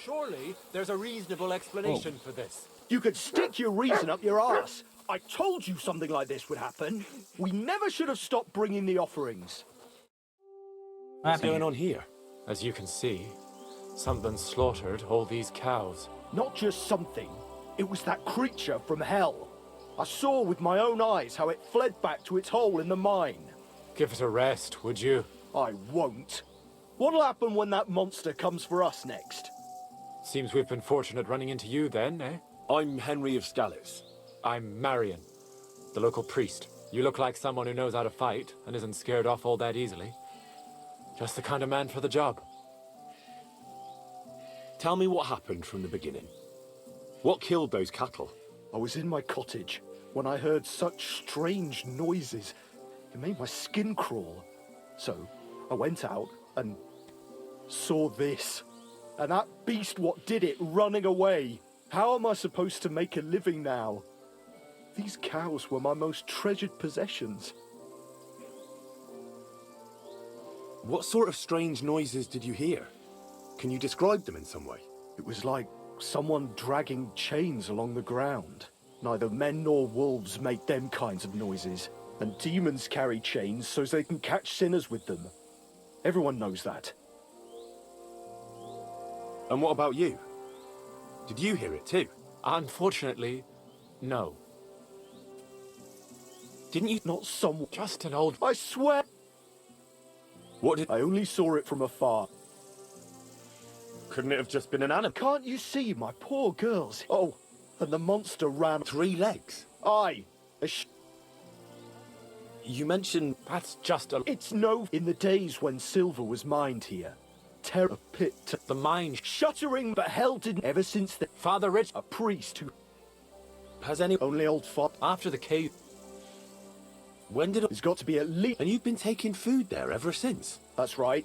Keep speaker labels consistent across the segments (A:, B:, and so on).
A: Surely there's a reasonable explanation for this.
B: You could stick your reason up your arse. I told you something like this would happen. We never should have stopped bringing the offerings.
C: What's going on here?
A: As you can see, something slaughtered all these cows.
B: Not just something. It was that creature from hell. I saw with my own eyes how it fled back to its hole in the mine.
A: Give it a rest, would you?
B: I won't. What'll happen when that monster comes for us next?
A: Seems we've been fortunate running into you then, eh?
C: I'm Henry of Scallis.
A: I'm Marion, the local priest. You look like someone who knows how to fight and isn't scared off all that easily. Just the kind of man for the job.
C: Tell me what happened from the beginning. What killed those cattle?
B: I was in my cottage when I heard such strange noises. It made my skin crawl. So I went out and saw this. And that beast what did it running away. How am I supposed to make a living now? These cows were my most treasured possessions.
C: What sort of strange noises did you hear? Can you describe them in some way?
B: It was like someone dragging chains along the ground. Neither men nor wolves make them kinds of noises. And demons carry chains so they can catch sinners with them. Everyone knows that.
C: And what about you? Did you hear it too?
A: Unfortunately, no.
C: Didn't you?
B: Not some...
A: Just an old...
B: I swear...
C: What did...
B: I only saw it from afar.
C: Couldn't it have just been an animal?
B: Can't you see, my poor girls? Oh, and the monster ran...
C: 3 legs?
B: Aye.
C: You mentioned...
A: That's just a...
B: It's no... In the days when silver was mined here, terror pit to...
A: The mine...
B: Shuddering but held in... Ever since the...
A: Father Rich...
B: A priest who...
C: Has any...
B: Only old fop...
A: After the cave...
C: When did...
B: There's got to be at least...
C: And you've been taking food there ever since?
B: That's right.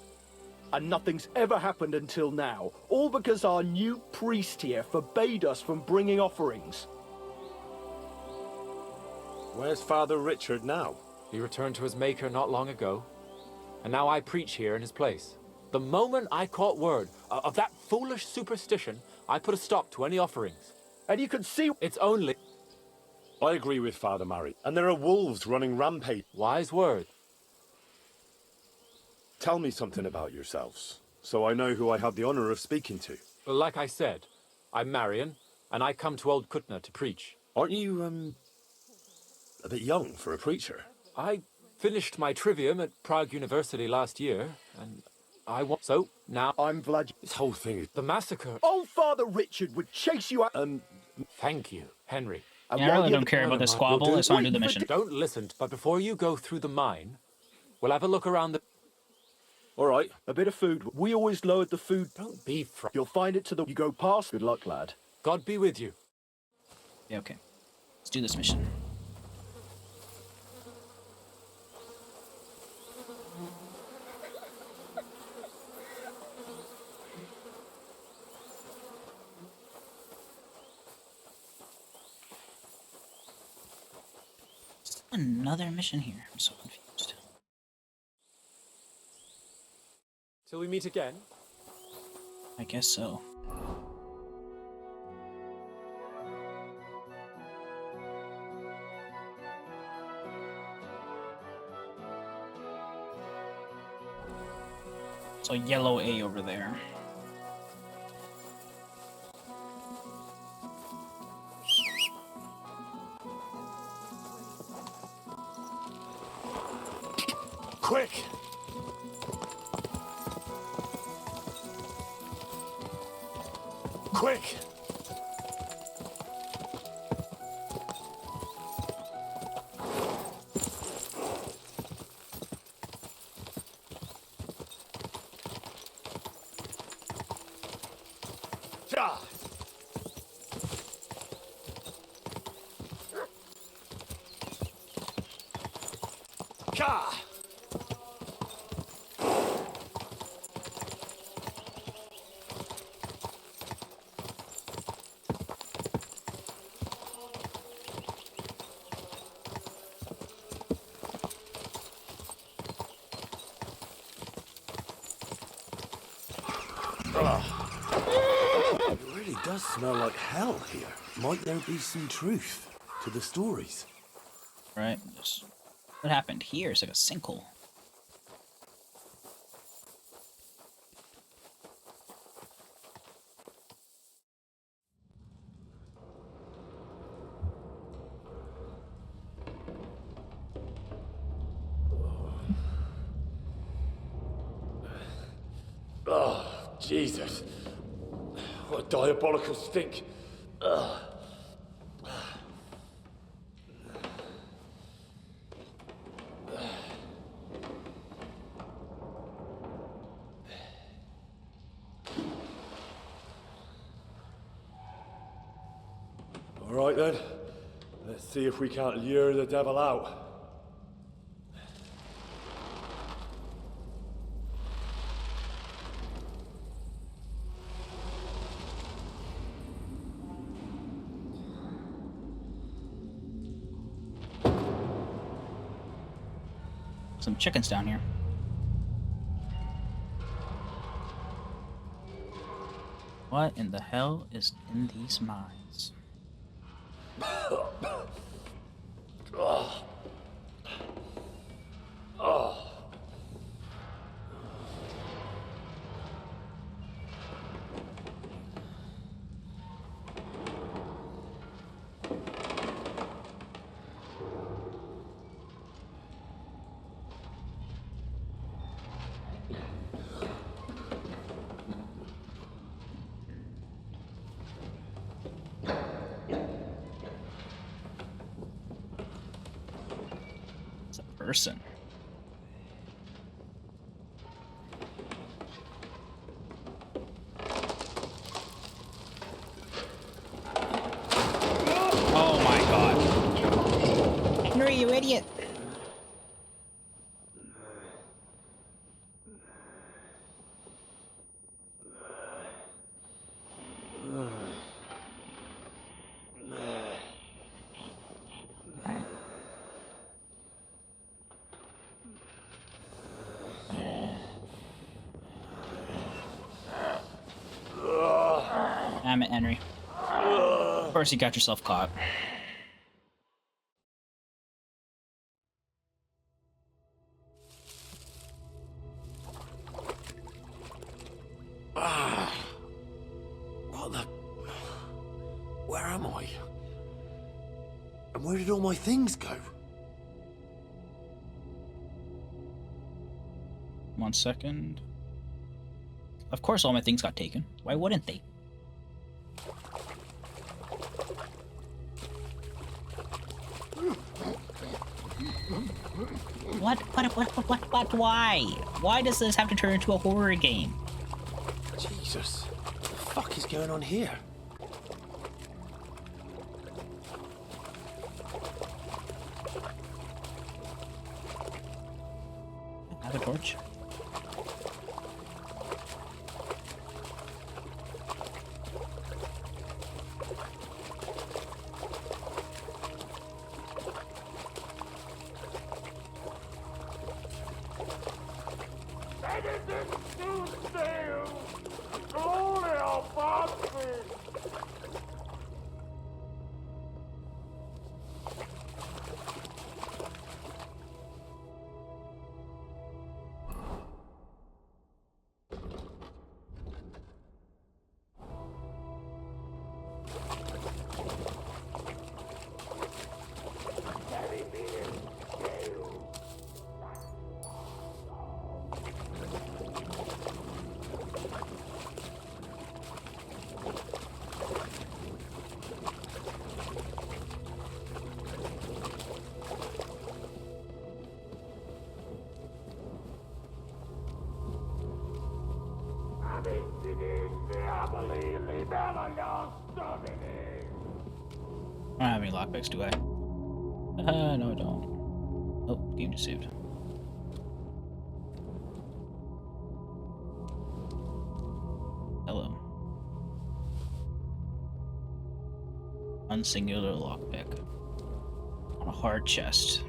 B: And nothing's ever happened until now. All because our new priest here forbade us from bringing offerings.
C: Where's Father Richard now?
A: He returned to his maker not long ago. And now I preach here in his place. The moment I caught word of that foolish superstition, I put a stop to any offerings.
B: And you can see...
A: It's only...
C: I agree with Father Murray. And there are wolves running rampage.
A: Wise word.
C: Tell me something about yourselves, so I know who I have the honor of speaking to.
A: Well, like I said, I'm Marion, and I come to Old Kutna to preach.
C: Aren't you, a bit young for a preacher?
A: I finished my trivium at Prague University last year, and I want... So, now...
B: I'm Vlad...
C: This whole thing is...
A: The massacre...
B: Old Father Richard would chase you out...
A: Thank you, Henry.
D: Yeah, I really don't care about this squabble. Let's not do the mission.
A: Don't listen, but before you go through the mine, we'll have a look around the...
C: All right.
B: A bit of food. We always lowered the food.
A: Don't be frightened.
B: You'll find it to the... You go past. Good luck, lad.
A: God be with you.
D: Yeah, okay. Let's do this mission. Another mission here. I'm so confused.
A: Till we meet again.
D: I guess so. So yellow A over there.
C: Quick! Quick! Ja! Ka! It does smell like hell here. Might there be some truth to the stories?
D: Right. What happened here? It's like a sinkhole.
E: Oh, Jesus. What a diabolical stink. Ugh. All right then. Let's see if we can't lure the devil out.
D: Some chickens down here. What in the hell is in these mines? It's a person. Oh my god. Henry, you idiot. Damn it, Henry. Of course you got yourself caught.
C: What the... Where am I? And where did all my things go?
D: 1 second. Of course all my things got taken. Why wouldn't they? What, why? Why does this have to turn into a horror game?
C: Jesus. What the fuck is going on here?
D: I have a torch. I don't have any lockpicks, do I? No, I don't. Oh, game just saved. Hello. Unsingular lockpick. On a hard chest.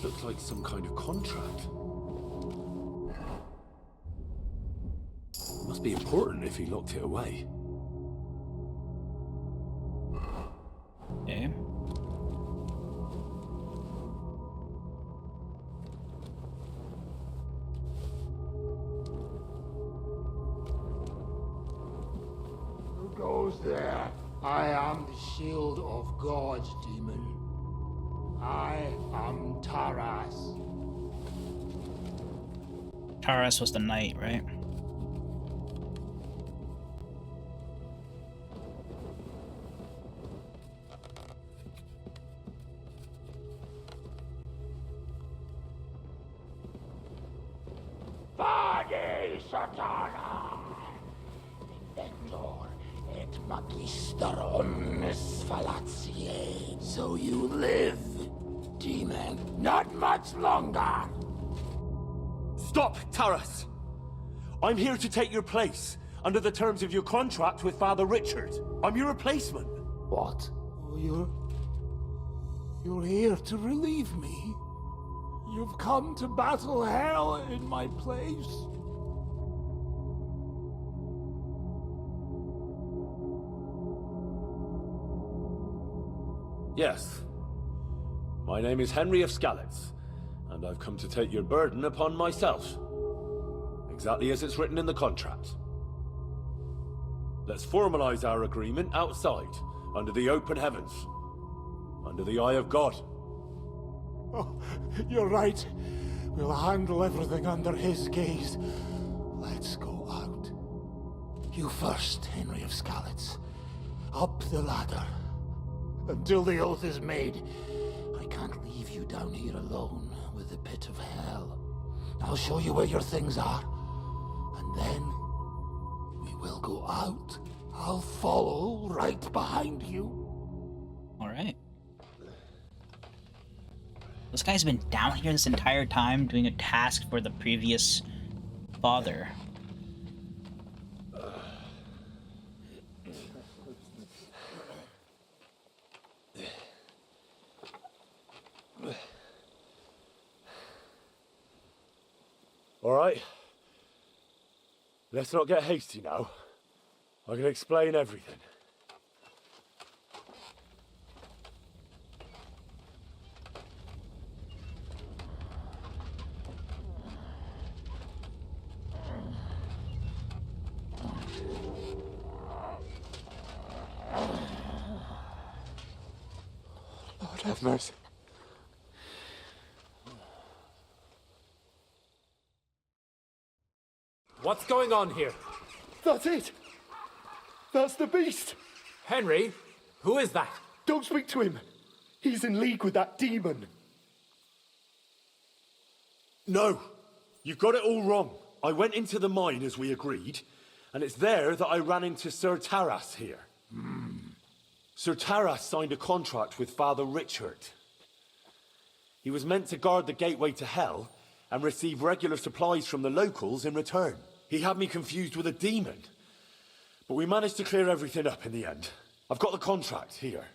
C: Looks like some kind of contract. Must be important if he locked it away.
D: Okay.
F: Who goes there? I am the shield of God's demon. I am Taras.
D: Taras was the knight, right?
F: Vade Satana! Inventor et magister omnes fallaciae. So you live, demon. Not much longer.
C: Stop, Taras! I'm here to take your place, under the terms of your contract with Father Richard. I'm your replacement.
F: What? Oh, you're here to relieve me. You've come to battle hell in my place.
C: Yes. My name is Henry of Skalitz, and I've come to take your burden upon myself. Exactly as it's written in the contract. Let's formalize our agreement outside, under the open heavens. Under the eye of God.
F: Oh, you're right. We'll handle everything under his gaze. Let's go out. You first, Henry of Skalitz. Up the ladder. Until the oath is made, I can't leave you down here alone with the pit of hell. I'll show you where your things are, and then we will go out. I'll follow right behind you.
D: All right. This guy's been down here this entire time doing a task for the previous father.
C: All right. Let's not get hasty now. I can explain everything.
F: Lord have mercy.
A: What's going on here?
B: That's it! That's the beast!
A: Henry, who is that?
B: Don't speak to him! He's in league with that demon!
C: No! You've got it all wrong. I went into the mine as we agreed, and it's there that I ran into Sir Taras here. Sir Taras signed a contract with Father Richard. He was meant to guard the gateway to hell and receive regular supplies from the locals in return. He had me confused with a demon. But we managed to clear everything up in the end. I've got the contract here.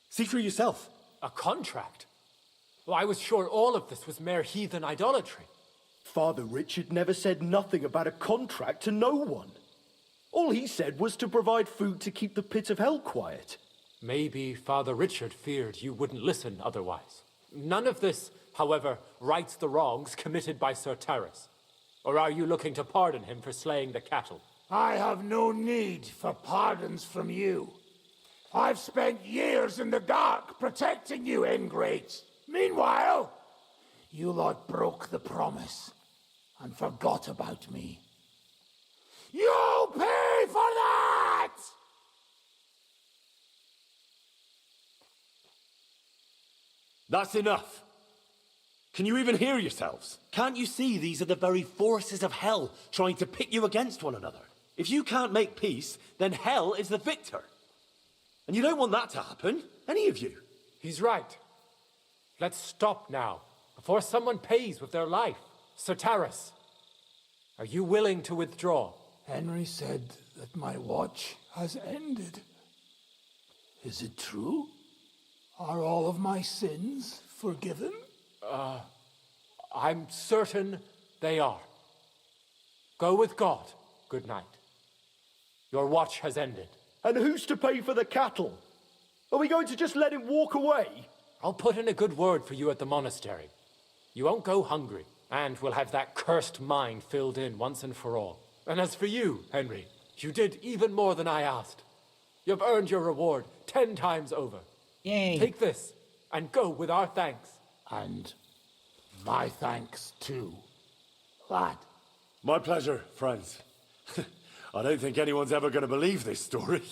C: See for yourself.
A: A contract? Well, I was sure all of this was mere heathen idolatry.
B: Father Richard never said nothing about a contract to no one. All he said was to provide food to keep the pit of hell quiet.
A: Maybe Father Richard feared you wouldn't listen otherwise. None of this, however, rights the wrongs committed by Sir Taras. Or are you looking to pardon him for slaying the cattle?
F: I have no need for pardons from you. I've spent years in the dark protecting you, ingrates. Meanwhile, you lot broke the promise and forgot about me. You'll pay for that!
C: That's enough. Can you even hear yourselves? Can't you see these are the very forces of hell trying to pit you against one another? If you can't make peace, then hell is the victor. And you don't want that to happen, any of you.
A: He's right. Let's stop now, before someone pays with their life. Sir Taras, are you willing to withdraw?
F: Henry said that my watch has ended. Is it true? Are all of my sins forgiven?
A: I'm certain they are. Go with God. Good night. Your watch has ended.
B: And who's to pay for the cattle? Are we going to just let him walk away?
A: I'll put in a good word for you at the monastery. You won't go hungry, and we'll have that cursed mine filled in once and for all. And as for you, Henry, you did even more than I asked. You've earned your reward 10 times over.
D: Yay.
A: Take this, and go with our thanks.
F: And my thanks too, lad.
C: My pleasure, friends. I don't think anyone's ever going to believe this story.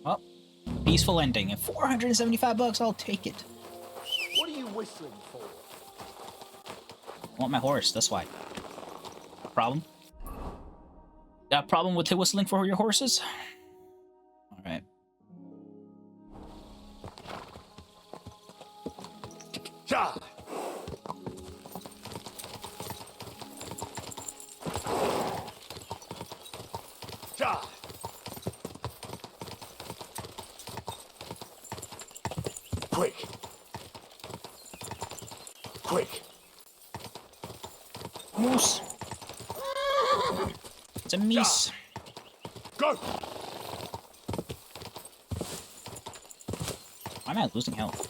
D: Well, peaceful ending. At $475, I'll take it.
B: What are you whistling for?
D: I want my horse, that's why. Problem? Got a problem with whistling for your horses? Alright.
C: Ja! Ja!
F: Quick. Quick.
D: Moose. It's a meese.
C: Go!
D: Why am I losing health?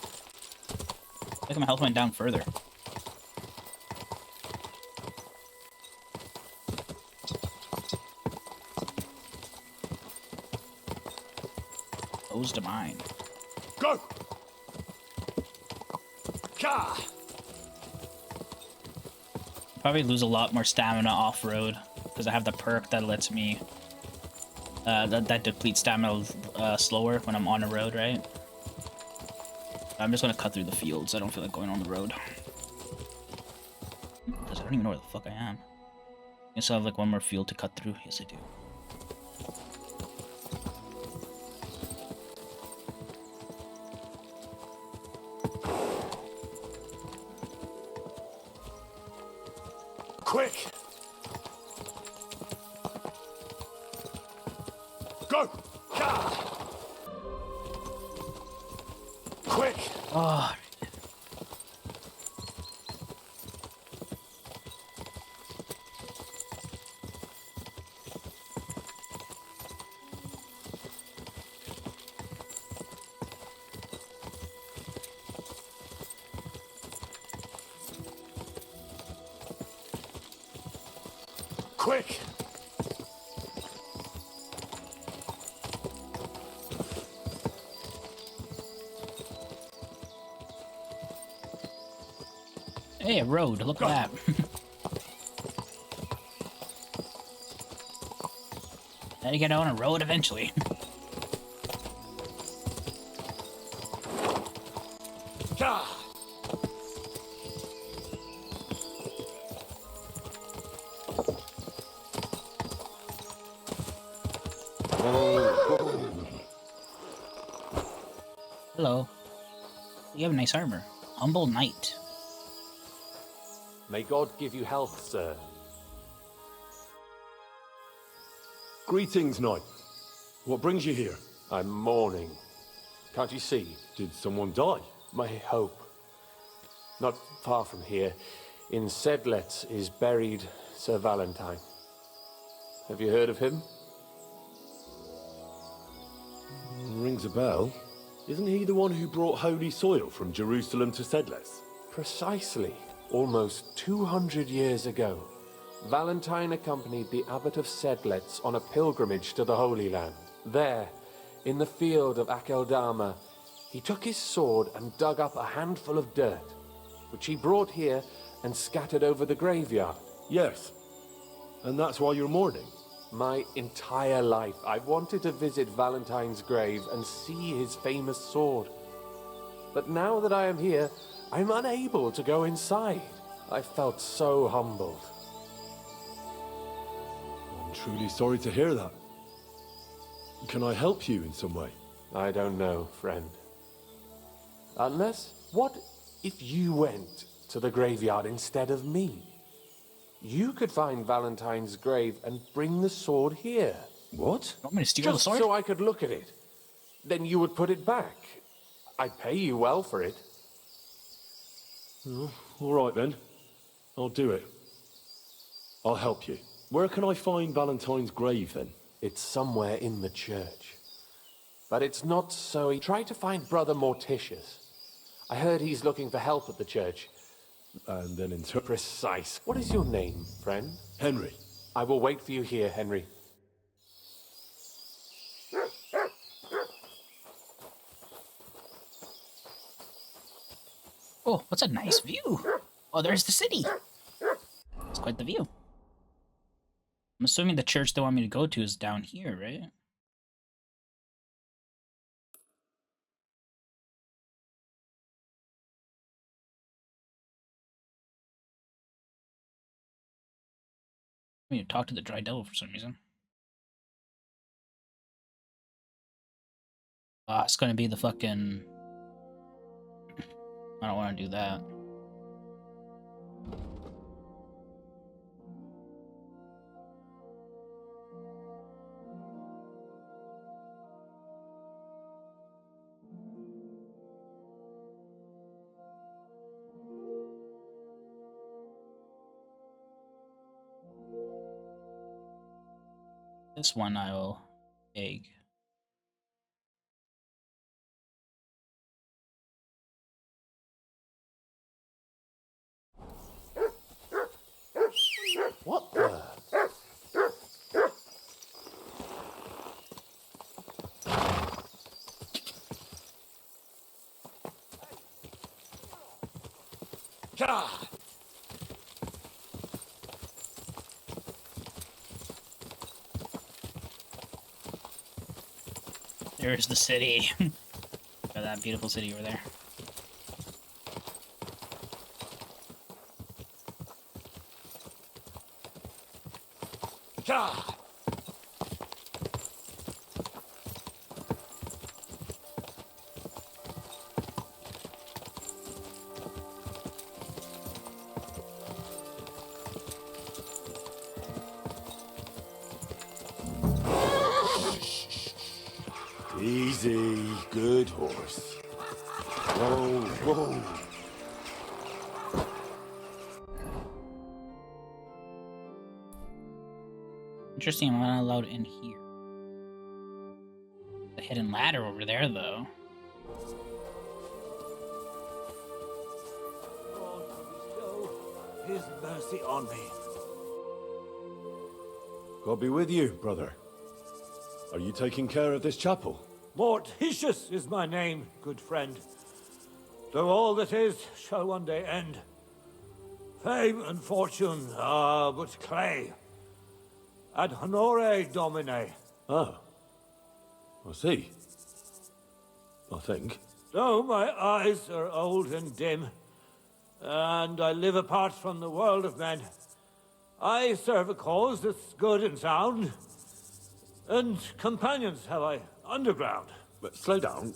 D: I think my health went down further. Close to mine.
C: Go! Ka!
D: Probably lose a lot more stamina off-road because I have the perk that lets me that depletes stamina slower when I'm on the road, right? I'm just gonna cut through the fields. I don't feel like going on the road because I don't even know where the fuck I am. I still have like one more field to cut through. Yes, I do.
C: Quick! Go! Ka! Quick!
D: Oh,
C: Quick!
D: hey, a road. Look at that. Gotta get on a road eventually.
C: Ka!
D: Hello. You have nice armor. Humble knight.
A: May God give you health, sir.
C: Greetings, knight. What brings you here?
A: I'm mourning. Can't you see?
C: Did someone die?
A: My hope. Not far from here, in Sedlets, is buried Sir Valentine. Have you heard of him?
C: Rings a bell. Isn't he the one who brought holy soil from Jerusalem to Sedles?
A: Precisely. Almost 200 years ago, Valentine accompanied the abbot of Sedlets on a pilgrimage to the Holy Land. There, in the field of Akeldama, he took his sword and dug up a handful of dirt, which he brought here and scattered over the graveyard.
C: Yes. And that's why you're mourning?
A: My entire life, I've wanted to visit Valentine's grave and see his famous sword. But now that I am here, I'm unable to go inside. I felt so humbled.
C: I'm truly sorry to hear that. Can I help you in some way?
A: I don't know, friend. Unless, what if you went to the graveyard instead of me? You could find Valentine's grave and bring the sword here.
C: What?
D: You want me to steal the
A: Just
D: sword?
A: so I could look at it. Then you would put it back. I'd pay you well for it.
C: All right then. I'll do it. I'll help you. Where can I find Valentine's grave then?
A: It's somewhere in the church. But it's not so... Try to find Brother Morticius. I heard he's looking for help at the church.
C: And then
A: Precise. What is your name, friend?
C: Henry.
A: I will wait for you here, Henry.
D: Oh, what's a nice view? Oh, there's the city. It's quite the view. I'm assuming the church they want me to go to is down here, right? I need to talk to the dry devil for some reason. It's gonna be the fucking... I don't want to do that. This one I will egg.
B: What the?
D: There's the city. Got that beautiful city over there.
C: Easy, good horse. Whoa, whoa.
D: Interesting, I'm not allowed in here. The hidden ladder over there, though.
F: His mercy on me.
C: God be with you, brother. Are you taking care of this chapel?
F: Morticius is my name, good friend. Though all that is shall one day end. Fame and fortune are but clay. Ad honore domine.
C: Ah. I see. I think.
F: Though my eyes are old and dim, and I live apart from the world of men, I serve a cause that's good and sound. And companions have I underground.
C: But slow down.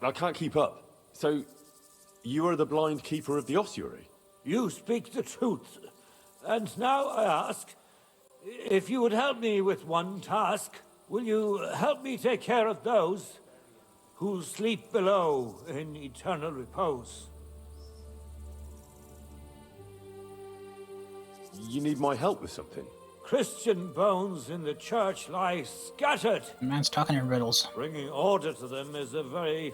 C: I can't keep up. So, you are the blind keeper of the ossuary?
F: You speak the truth. And now I ask, if you would help me with one task, will you help me take care of those who sleep below in eternal repose?
C: You need my help with something?
F: Christian bones in the church lie scattered.
D: The man's talking in riddles.
F: Bringing order to them is a very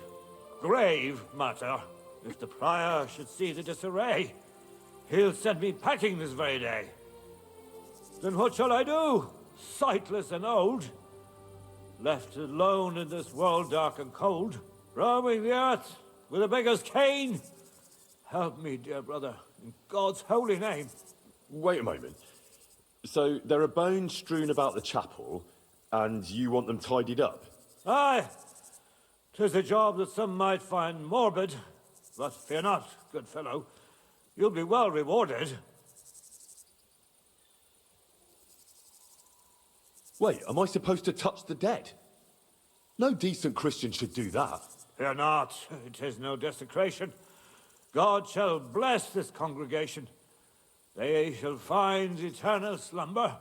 F: grave matter. If the prior should see the disarray, he'll send me packing this very day. Then what shall I do, sightless and old? Left alone in this world dark and cold, roaming the earth with a beggar's cane? Help me, dear brother, in God's holy name.
C: Wait a moment. So, there are bones strewn about the chapel, and you want them tidied up?
F: Aye, 'tis a job that some might find morbid, but fear not, good fellow. You'll be well rewarded.
C: Wait, am I supposed to touch the dead? No decent Christian should do that.
F: Fear not, it is no desecration. God shall bless this congregation. They shall find eternal slumber,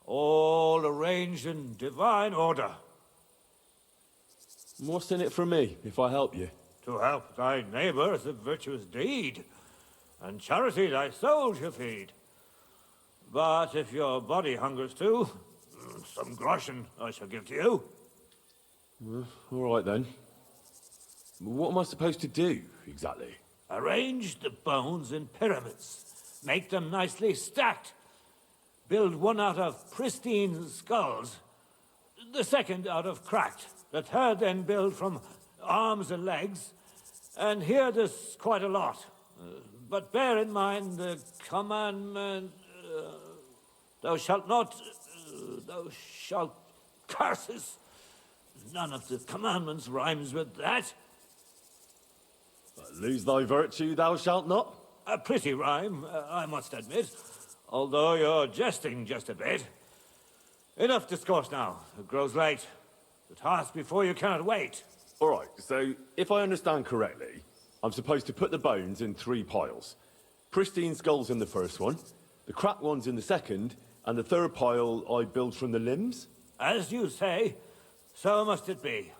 F: all arranged in divine order.
C: What's in it for me, if I help you?
F: To help thy neighbor is a virtuous deed.
G: and charity thy soul shall feed. But if your body hungers too, some groschen I shall give to you.
C: All right then. What am I supposed to do, exactly?
G: Arrange the bones in pyramids. Make them nicely stacked. Build one out of pristine skulls, the second out of cracked. The third then build from arms and legs. And here there's quite a lot. But bear in mind the commandment, thou shalt not, thou shalt curses. None of the commandments rhymes with that.
C: Lose thy virtue, thou shalt not?
G: A pretty rhyme, I must admit. Although you're jesting just a bit. Enough discourse now. It grows late. The task before you cannot wait.
C: All right, so if I understand correctly, I'm supposed to put the bones in 3 piles. Pristine skulls in the first one, the cracked ones in the second, and the third pile I build from the limbs?
G: As you say, so must it be.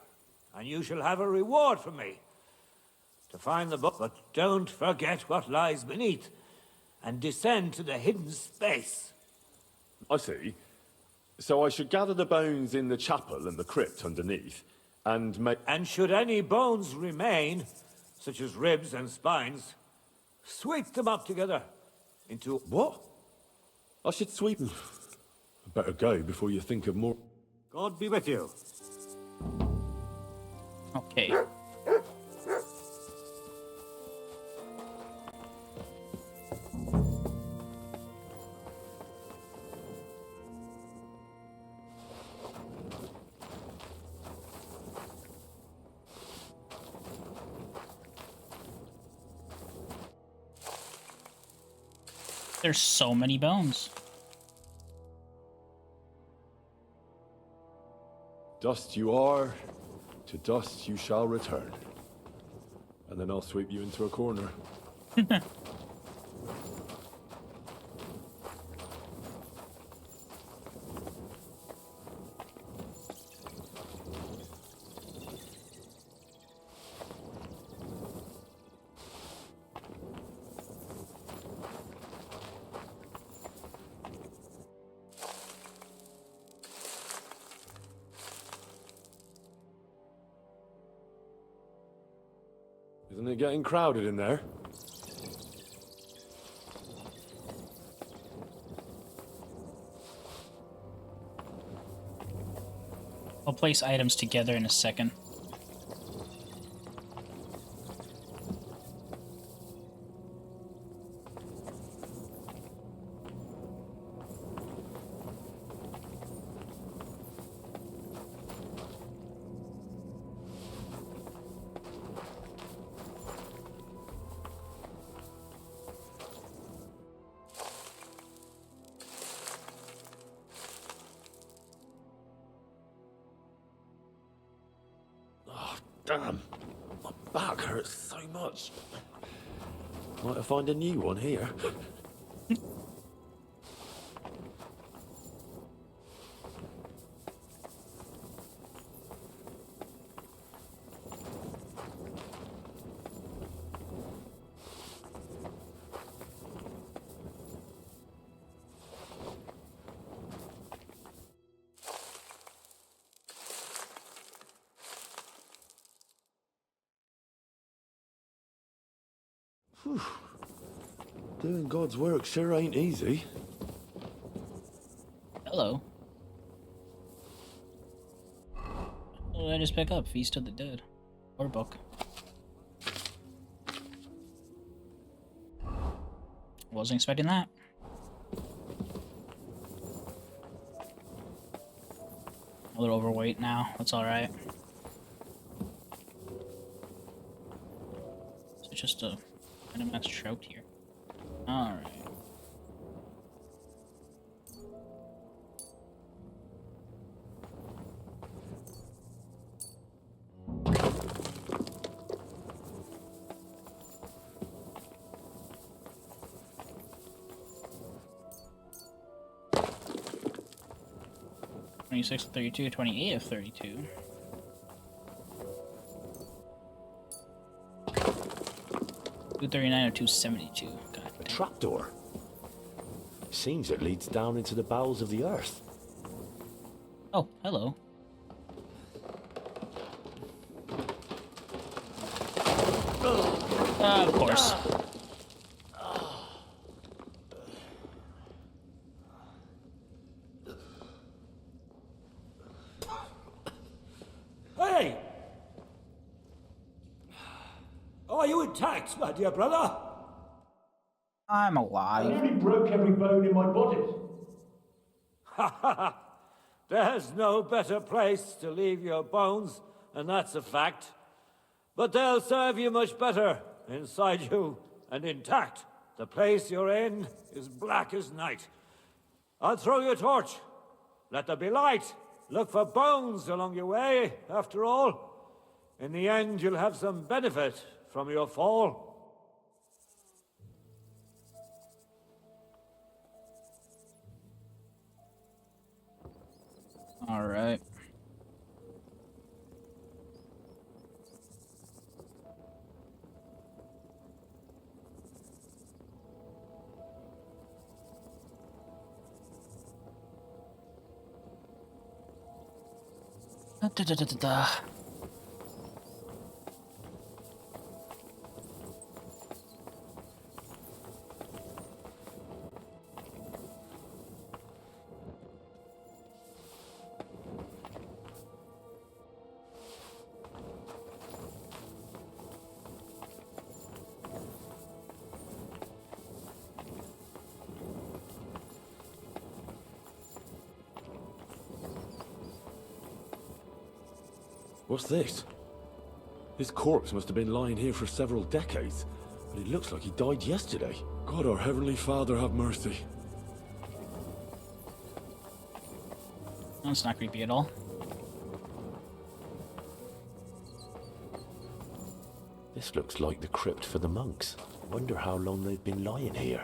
G: And you shall have a reward from me. To find the book, but don't forget what lies beneath. And descend to the hidden space.
C: I see. So I should gather the bones in the chapel and the crypt underneath, and make...
G: And should any bones remain, such as ribs and spines, sweep them up together into...
C: What? I should sweep... I better go before you think of more...
G: God be with you.
D: Okay. There's so many bones.
C: Dust you are, to dust you shall return. And then I'll sweep you into a corner. Isn't it getting crowded in there?
D: I'll place items together in a second.
C: Damn, my back hurts so much. Might I find a new one here? Whew. Doing God's work sure ain't easy.
D: Hello. What did I just pick up? Feast of the Dead. Or book. Wasn't expecting that. A little overweight now. That's alright. So just a mass trout here. Alright. (26 of 32, 28 of 32. 239 of 272.
C: trapdoor. Seems it leads down into the bowels of the earth.
D: Oh, hello. Of course.
G: Hey! Are you intact, my dear brother?
D: I'm
E: I
D: alive.
E: nearly broke every bone in my body.
G: Ha ha ha! There's no better place to leave your bones, and that's a fact. But they'll serve you much better inside you and intact. The place you're in is black as night. I'll throw you a torch. Let there be light. Look for bones along your way, after all. In the end, you'll have some benefit from your fall.
D: All right. Da, da, da, da, da.
C: What's this? This corpse must have been lying here for several decades, but it looks like he died yesterday. God, our Heavenly Father, have mercy.
D: That's not creepy at all.
C: This looks like the crypt for the monks. Wonder how long they've been lying here.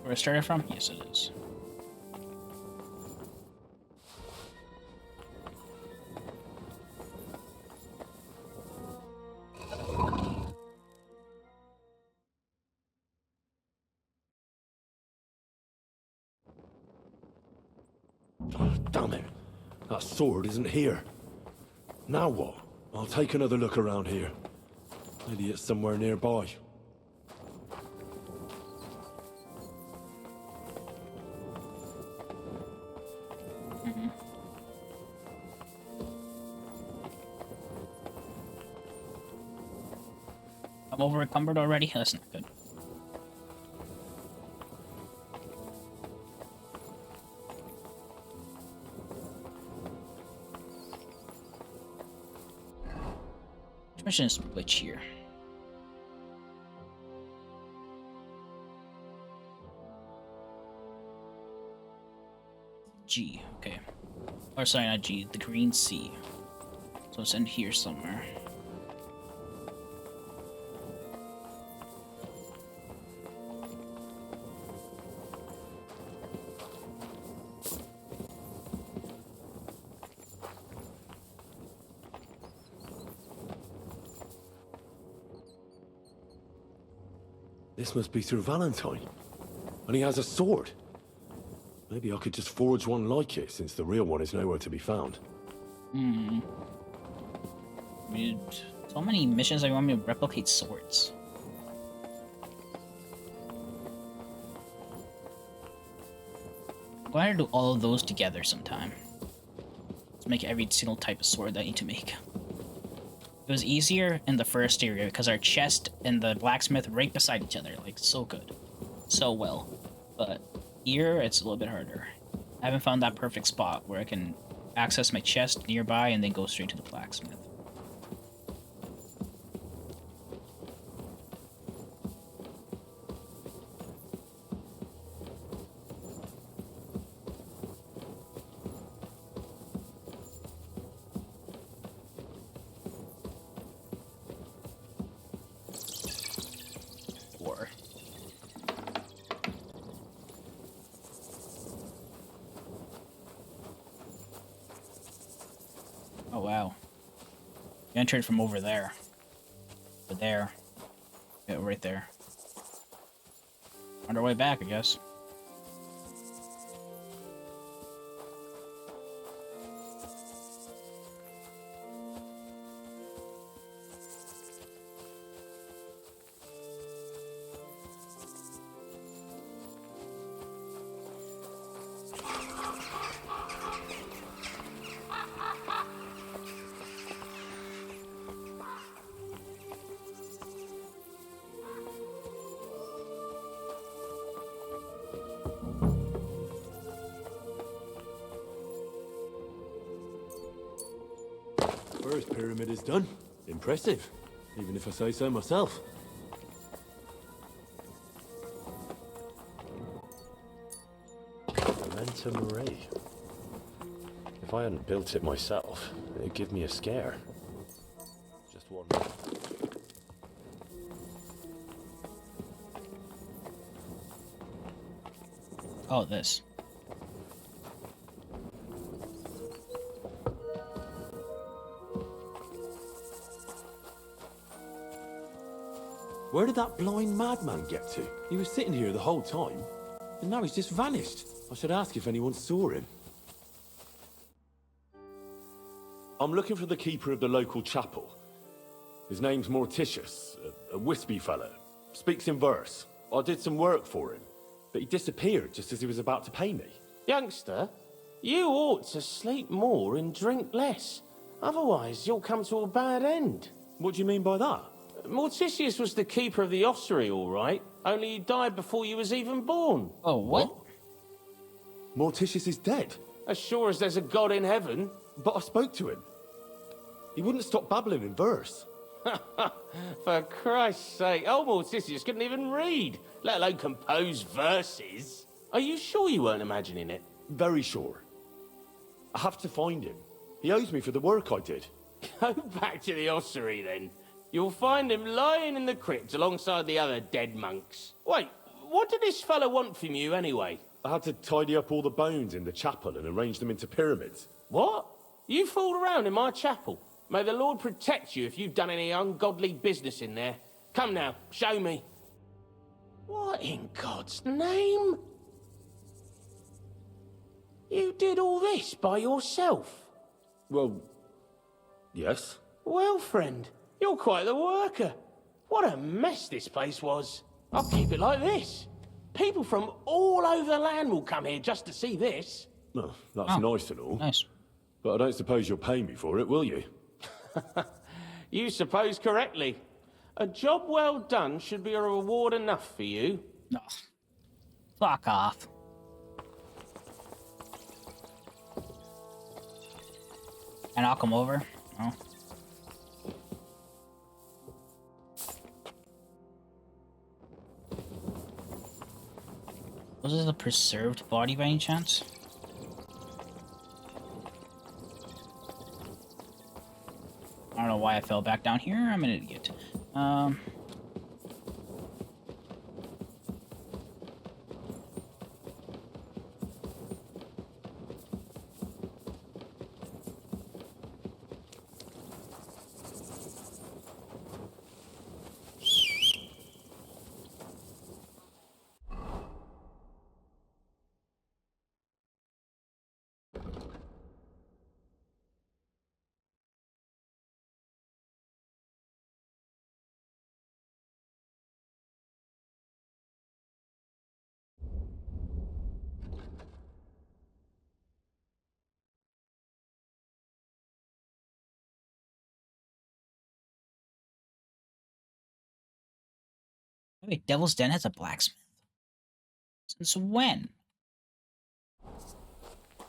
D: Where I started from? Yes, it is.
C: Damn it! That sword isn't here. Now what? I'll take another look around here. Maybe it's somewhere nearby.
D: I'm over encumbered already? That's not good. Which mission is which here? G, okay. Or sorry, not G, the Green Sea. So it's in here somewhere.
C: This must be Sir Valentine. And he has a sword. Maybe I could just forge one like it, since the real one is nowhere to be found.
D: I mean, so many missions that want me to replicate swords. I'm going to do all of those together sometime. Let's make every single type of sword that I need to make. It was easier in the first area because our chest and the blacksmith right beside each other. Like, so good. So well. But here, it's a little bit harder. I haven't found that perfect spot where I can access my chest nearby and then go straight to the blacksmith. Oh, wow. You entered from over there. Over there. Yeah, right there. On our way back, I guess.
C: First pyramid is done. Impressive, even if I say so myself. Memento Mori. If I hadn't built it myself, it'd give me a scare. Just one.
D: Oh, this.
C: Where did that blind madman get to? He was sitting here the whole time, and now he's just vanished. I should ask if anyone saw him. I'm looking for the keeper of the local chapel. His name's Morticius, a wispy fella. Speaks in verse. I did some work for him, but he disappeared just as he was about to pay me.
H: Youngster, you ought to sleep more and drink less. Otherwise, you'll come to a bad end.
C: What do you mean by that?
H: Morticius was the keeper of the ossuary, all right. Only he died before you was even born.
D: Oh, what?
C: Morticius is dead.
H: As sure as there's a God in heaven.
C: But I spoke to him. He wouldn't stop babbling in verse.
H: For Christ's sake, old Morticius couldn't even read, let alone compose verses. Are you sure you weren't imagining it?
C: Very sure. I have to find him. He owes me for the work I did.
H: Go back to the ossuary, then. You'll find him lying in the crypt alongside the other dead monks. Wait, what did this fellow want from you, anyway?
C: I had to tidy up all the bones in the chapel and arrange them into pyramids.
H: What? You fooled around in my chapel? May the Lord protect you if you've done any ungodly business in there. Come now, show me. What in God's name? You did all this by yourself?
C: Well, yes.
H: Well, friend, you're quite the worker. What a mess this place was. I'll keep it like this. People from all over the land will come here just to see this.
C: No, that's nice and all.
D: Nice.
C: But I don't suppose you'll pay me for it, will you?
H: You suppose correctly. A job well done should be a reward enough for you.
D: No. Fuck off. And I'll come over. Oh. Was this a preserved body by any chance? I don't know why I fell back down here. I'm an idiot. Wait, Devil's Den has a blacksmith? Since when?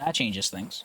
D: That changes things.